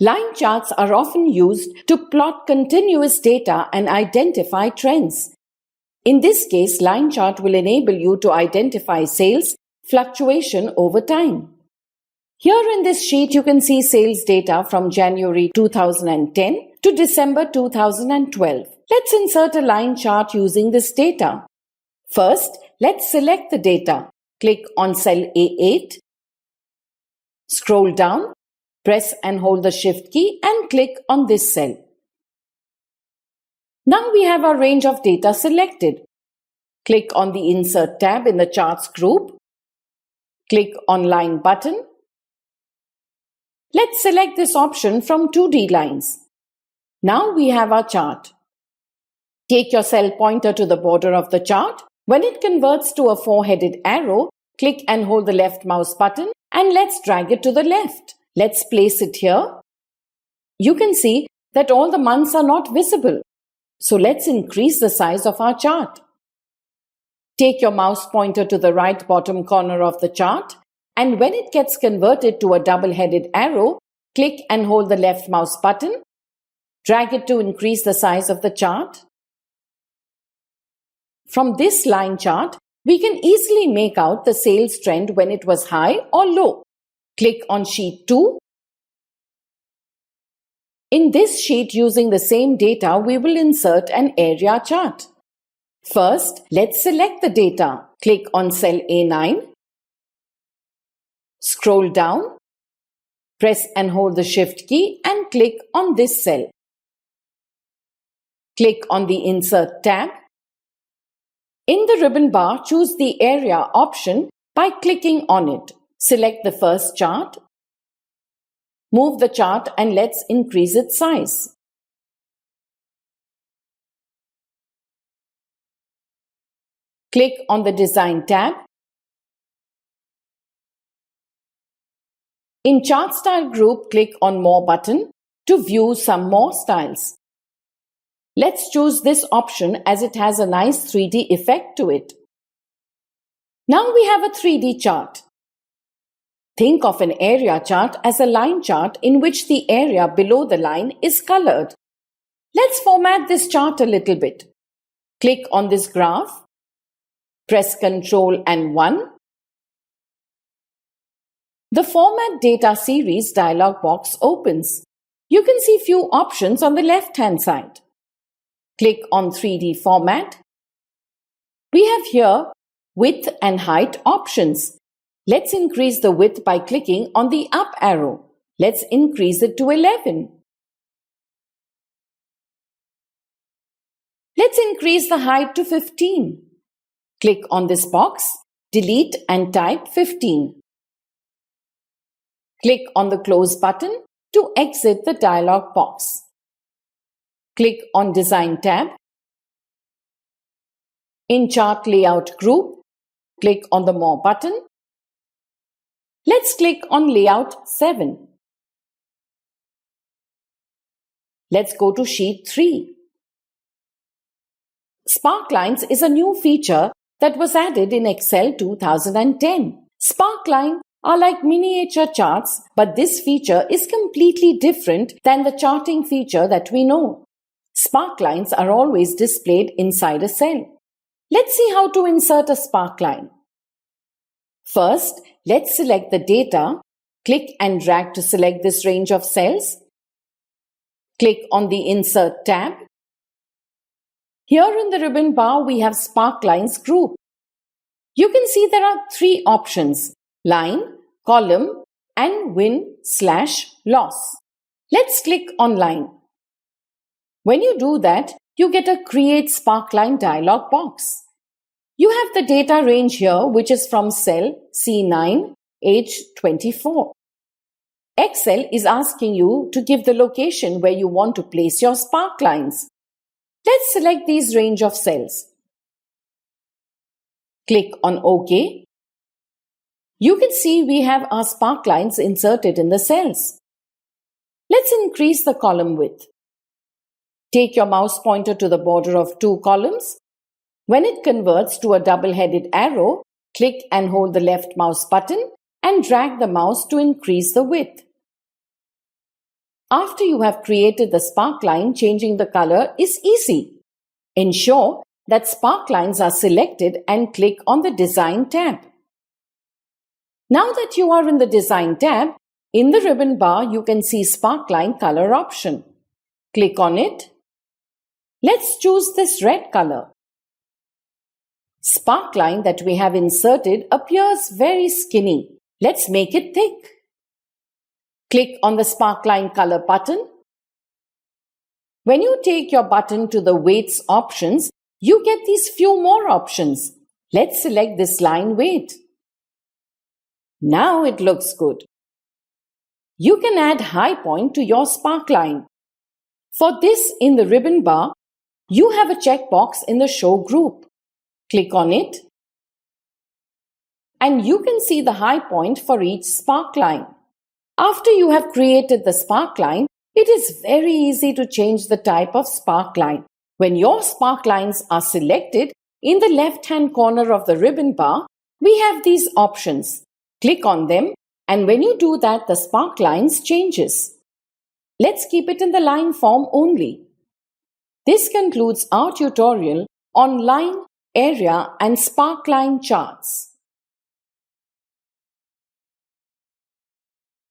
Line charts are often used to plot continuous data and identify trends. In this case, line chart will enable you to identify sales fluctuation over time. Here in this sheet, you can see sales data from January 2010 to December 2012. Let's insert a line chart using this data. First, let's select the data. Click on cell A8. Scroll down, press and hold the Shift key and click on this cell. Now we have our range of data selected. Click on the Insert tab in the Charts group. Click on Line button. Let's select this option from 2D lines. Now we have our chart. Take your cell pointer to the border of the chart. When it converts to a 4-headed arrow, click and hold the left mouse button and let's drag it to the left. Let's place it here. You can see that all the months are not visible. So let's increase the size of our chart. Take your mouse pointer to the right bottom corner of the chart, and when it gets converted to a double-headed arrow, click and hold the left mouse button. Drag it to increase the size of the chart. From this line chart, we can easily make out the sales trend when it was high or low. Click on Sheet 2. In this sheet, using the same data, we will insert an area chart. First, let's select the data. Click on cell A9. Scroll down. Press and hold the Shift key and click on this cell. Click on the Insert tab. In the ribbon bar, choose the Area option by clicking on it. Select the first chart. Move the chart and let's increase its size. Click on the Design tab. In Chart Style group, click on More button to view some more styles. Let's choose this option as it has a nice 3D effect to it. Now we have a 3D chart. Think of an area chart as a line chart in which the area below the line is colored. Let's format this chart a little bit. Click on this graph. Press Ctrl and 1. The Format Data Series dialog box opens. You can see few options on the left-hand side. Click on 3D Format. We have here width and height options. Let's increase the width by clicking on the up arrow. Let's increase it to 11. Let's increase the height to 15. Click on this box, delete and type 15. Click on the Close button to exit the dialog box. Click on Design tab. In Chart Layout group, click on the More button. Let's click on Layout 7. Let's go to Sheet 3. Sparklines is a new feature that was added in Excel 2010. Sparklines are like miniature charts, but this feature is completely different than the charting feature that we know. Sparklines are always displayed inside a cell. Let's see how to insert a sparkline. First, let's select the data. Click and drag to select this range of cells. Click on the Insert tab. Here in the ribbon bar, we have Sparklines group. You can see there are 3 options: line, column, and win/loss. Let's click on line. When you do that, you get a Create Sparkline dialog box. You have the data range here, which is from cell C9, age 24. Excel is asking you to give the location where you want to place your sparklines. Let's select these range of cells. Click on OK. You can see we have our sparklines inserted in the cells. Let's increase the column width. Take your mouse pointer to the border of 2 columns. When it converts to a double-headed arrow, click and hold the left mouse button and drag the mouse to increase the width. After you have created the sparkline, changing the color is easy. Ensure that sparklines are selected and click on the Design tab. Now that you are in the Design tab, in the ribbon bar you can see Sparkline color option. Click on it. Let's choose this red color. Sparkline that we have inserted appears very skinny. Let's make it thick. Click on the Sparkline color button. When you take your button to the weights options, you get these few more options. Let's select this line weight. Now it looks good. You can add high point to your sparkline. For this, in the ribbon bar, you have a checkbox in the Show group. Click on it and you can see the high point for each sparkline. After you have created the sparkline, it is very easy to change the type of sparkline. When your sparklines are selected, in the left-hand corner of the ribbon bar, we have these options. Click on them, and when you do that, the sparklines changes. Let's keep it in the line form only. This concludes our tutorial on line, area and sparkline charts.